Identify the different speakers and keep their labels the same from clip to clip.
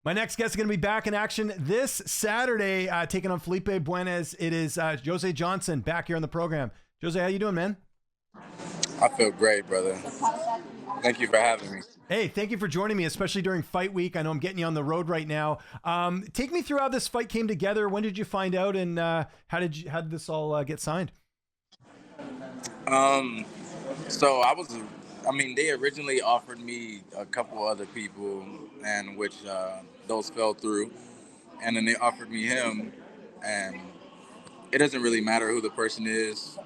Speaker 1: My next guest is going to be back in action this Saturday, taking on Felipe Bunes. It is Jose Johnson back here on the program. Jose, how you doing, man?
Speaker 2: I feel great, brother. Thank you for having me.
Speaker 1: Hey, thank you for joining me, especially during fight week. I know I'm getting you on the road right now. Take me through how this fight came together. When did you find out, and how did this all get signed?
Speaker 2: They originally offered me a couple other people, and which those fell through, and then they offered me him, and it doesn't really matter who the person is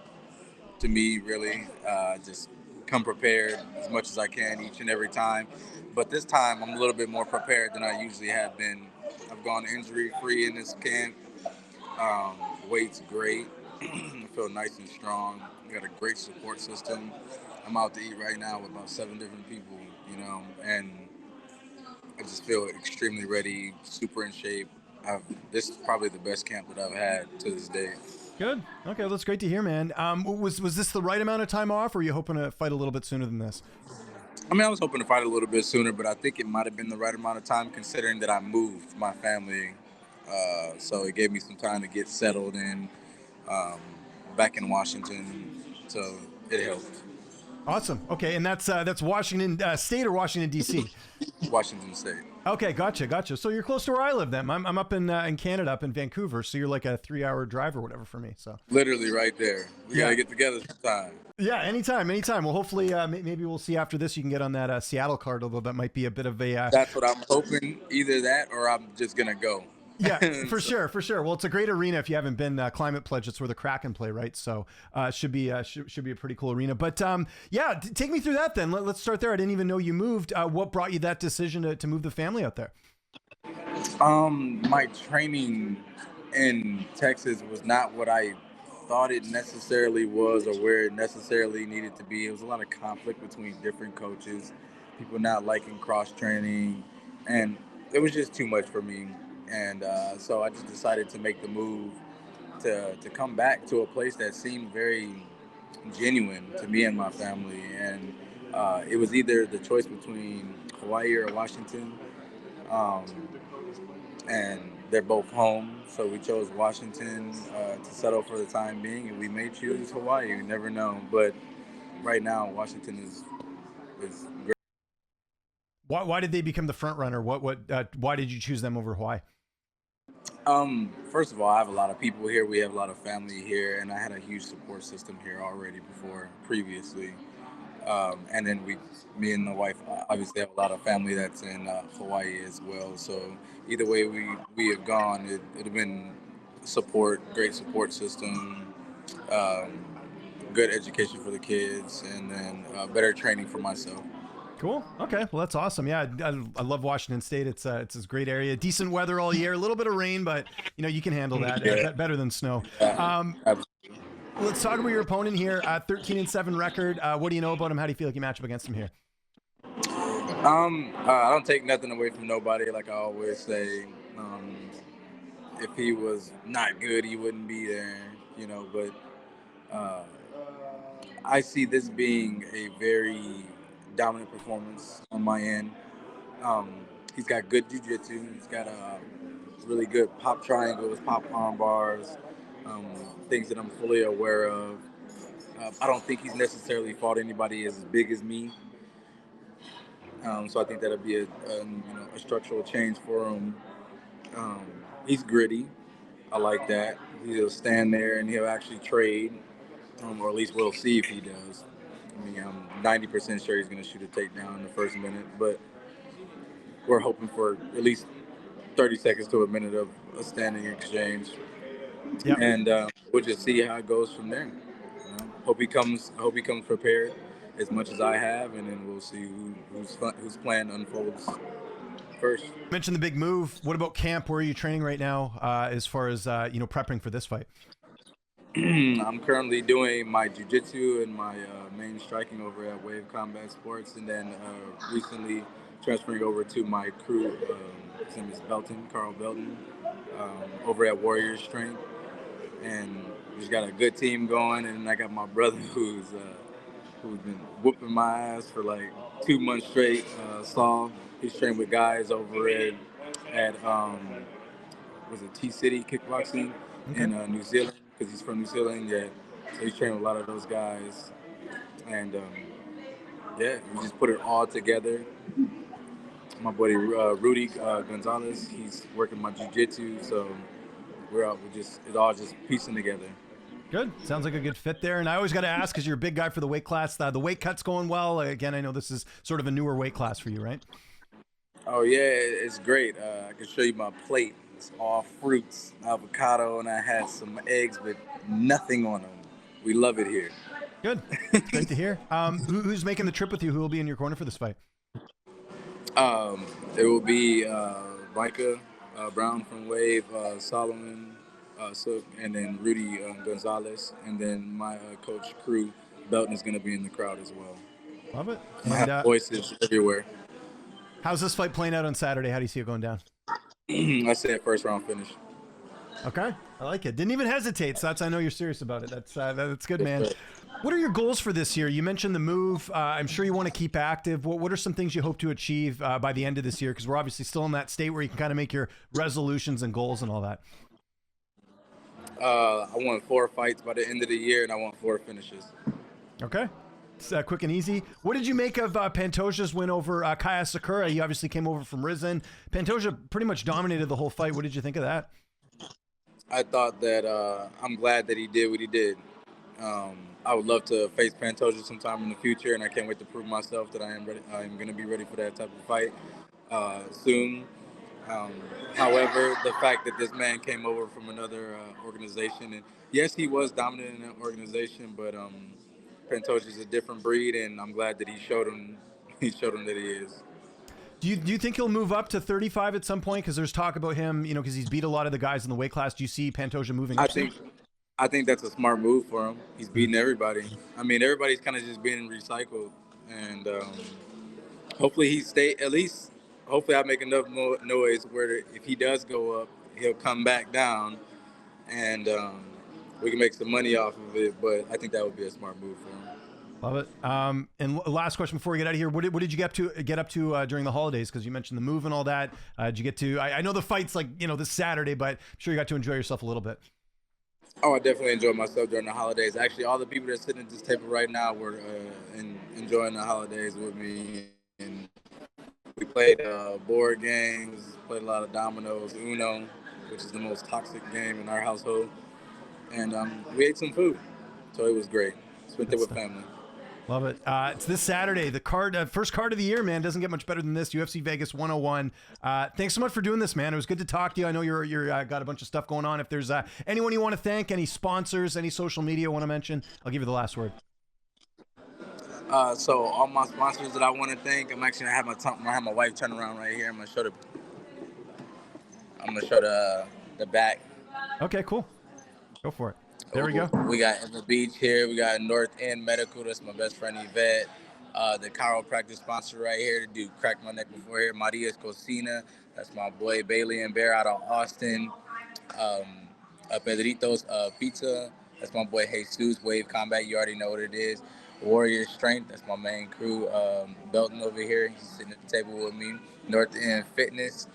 Speaker 2: to me, really. Just come prepared as much as I can each and every time. But this time, I'm a little bit more prepared than I usually have been. I've gone injury-free in this camp. Weight's great. I feel nice and strong. We got a great support system. I'm out to eat right now with about 7 different people, and I just feel extremely ready, super in shape. This is probably the best camp that I've had to this day.
Speaker 1: Good. Okay, well, that's great to hear, man. Was this the right amount of time off, or are you hoping to fight a little bit sooner than this?
Speaker 2: I was hoping to fight a little bit sooner, but I think it might have been the right amount of time considering that I moved my family. So it gave me some time to get settled in back in Washington. So it helped.
Speaker 1: Awesome. Okay, and that's Washington State or Washington D.C.
Speaker 2: Washington State.
Speaker 1: Okay, gotcha. So you're close to where I live then. I'm up in Canada, up in Vancouver. So you're like a 3-hour drive or whatever for me. So
Speaker 2: literally right there. We gotta get together sometime.
Speaker 1: Yeah, anytime. Well, hopefully, maybe we'll see after this. You can get on that Seattle card, although that might be a bit of a.
Speaker 2: That's what I'm hoping. Either that, or I'm just gonna go.
Speaker 1: Yeah, for sure. Well, it's a great arena if you haven't been. Climate Pledge, it's where the Kraken play, right? So should be a pretty cool arena. But take me through that then. Let's start there. I didn't even know you moved. What brought you that decision to move the family out there?
Speaker 2: My training in Texas was not what I thought it necessarily was, or where it necessarily needed to be. It was a lot of conflict between different coaches, people not liking cross training, and it was just too much for me. And so I just decided to make the move to come back to a place that seemed very genuine to me and my family. And it was either the choice between Hawaii or Washington. And they're both home, so we chose Washington to settle for the time being, and we may choose Hawaii. You never know, but right now Washington is great.
Speaker 1: Why did they become the front runner? Why did you choose them over Hawaii?
Speaker 2: First of all, I have a lot of people here. We have a lot of family here, and I had a huge support system here already previously. And then me and the wife obviously have a lot of family that's in Hawaii as well. So either way we have gone, it'd have been great support system, good education for the kids, and then better training for myself.
Speaker 1: Cool. Okay. Well, that's awesome. Yeah, I love Washington State. It's a great area. Decent weather all year. A little bit of rain, but you can handle that. Better than snow. Let's talk about your opponent here. 13-7 record. What do you know about him? How do you feel like you match up against him here?
Speaker 2: I don't take nothing away from nobody. Like I always say, if he was not good, he wouldn't be there. But I see this being a very dominant performance on my end. He's got good jiu-jitsu. He's got a really good pop triangles, pop arm bars, things that I'm fully aware of. I don't think he's necessarily fought anybody as big as me. So I think that'll be a structural change for him. He's gritty. I like that. He'll stand there and he'll actually trade, or at least we'll see if he does. I'm 90% sure he's going to shoot a takedown in the first minute, but we're hoping for at least 30 seconds to a minute of a standing exchange. Yep. And we'll just see how it goes from there. Hope he comes prepared as much as I have, and then we'll see whose plan unfolds first.
Speaker 1: You mentioned the big move. What about camp? Where are you training right now as far as prepping for this fight?
Speaker 2: I'm currently doing my jiu-jitsu and my main striking over at Wave Combat Sports, and then recently transferring over to my crew. His name is Carl Belton, over at Warrior Strength, and we've got a good team going. And I got my brother who's been whooping my ass for like 2 months straight. Saul, he's trained with guys over at at was it T-City Kickboxing
Speaker 1: Okay.
Speaker 2: in New Zealand, because he's from New Zealand. Yeah, so he's training with a lot of those guys, and yeah, we just put it all together. My buddy Rudy Gonzalez, he's working my jiu-jitsu, so it's all just piecing together.
Speaker 1: Good. Sounds like a good fit there. And I always got to ask, because you're a big guy for the weight class, the weight cut's going well. Again, I know this is sort of a newer weight class for you, right?
Speaker 2: Oh yeah, it's great. I can show you my plate. It's all fruits, avocado, and I had some eggs, but nothing on them. We love it here.
Speaker 1: Good. Great to hear. Who's making the trip with you? Who will be in your corner for this fight?
Speaker 2: It will be Micah Brown from Wave, Solomon Sook, and then Rudy Gonzalez, and then my coach Crew Belton is going to be in the crowd as well.
Speaker 1: Love it.
Speaker 2: I have voices everywhere.
Speaker 1: How's this fight playing out on Saturday? How do you see it going down?
Speaker 2: I said first round finish.
Speaker 1: Okay, I like it. Didn't even hesitate. So I know you're serious about it. That's good, man. What are your goals for this year? You mentioned the move. I'm sure you want to keep active. What are some things you hope to achieve by the end of this year? Because we're obviously still in that state where you can kind of make your resolutions and goals and all that.
Speaker 2: I want 4 fights by the end of the year, and I want 4 finishes.
Speaker 1: Okay. It's quick and easy. What did you make of Pantoja's win over Kaya Sakura? He obviously came over from Risen. Pantoja pretty much dominated the whole fight. What did you think of that?
Speaker 2: I thought that I'm glad that he did what he did. I would love to face Pantoja sometime in the future, and I can't wait to prove myself that I am ready. I'm going to be ready for that type of fight soon. However, the fact that this man came over from another organization, and yes, he was dominant in that organization, but Pantoja is a different breed, and I'm glad that he showed him that he is.
Speaker 1: Do you think he'll move up to 35 at some point? Because there's talk about him, because he's beat a lot of the guys in the weight class. Do you see Pantoja moving up?
Speaker 2: I think that's a smart move for him. He's beating everybody. I mean, everybody's kind of just being recycled, and hopefully he stay. At least, hopefully, I make enough noise where if he does go up, he'll come back down, and we can make some money off of it. But I think that would be a smart move for him.
Speaker 1: Love it. And last question before we get out of here, what did you get up to during the holidays? Because you mentioned the move and all that. Did you get to? I know the fight's like this Saturday, but I'm sure you got to enjoy yourself a little bit.
Speaker 2: Oh, I definitely enjoyed myself during the holidays. Actually, all the people that are sitting at this table right now were enjoying the holidays with me. And we played board games, played a lot of dominoes, Uno, which is the most toxic game in our household. And we ate some food, so it was great. Spent it with family.
Speaker 1: Love it. It's this Saturday, the first card of the year, man. Doesn't get much better than this. UFC Vegas 101. Thanks so much for doing this, man. It was good to talk to you. I know you're got a bunch of stuff going on. If there's anyone you want to thank, any sponsors, any social media you want to mention, I'll give you the last word.
Speaker 2: So all my sponsors that I want to thank, I'm actually gonna have my wife turn around right here. I'm gonna show the back.
Speaker 1: Okay, cool. Go for it. There we go.
Speaker 2: We got in the beach here. We got North End Medical. That's my best friend Yvette. The chiropractic sponsor right here to do crack my neck before here. Maria's Cocina. That's my boy Bailey and Bear out of Austin. Pedritos Pizza. That's my boy Jesus. Wave Combat. You already know what it is. Warrior Strength. That's my main crew. Belton over here. He's sitting at the table with me. North End Fitness.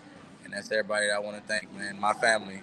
Speaker 2: And that's everybody that I want to thank, man. My family.